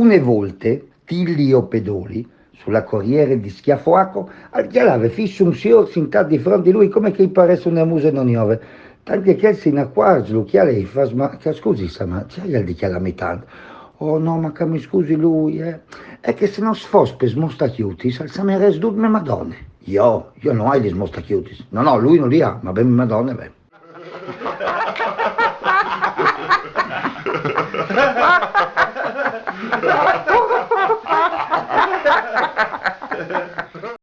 Une volte, Tilli o Pedoli, sulla corriere di Schiaffouaco, al chialave fisso un signor sintat di fronte di lui come che paresse una musa non iove. Tanto che si ne accorge, lo chiale e fa, ma che scusi, ma c'è il di chialami tanto. Oh no, ma che mi scusi lui, eh? È che se non sfos per smostachiutis, al sameres me madonne. Io non ho gli smostachiutis. No, lui non li ha, ma ben madonne, beh.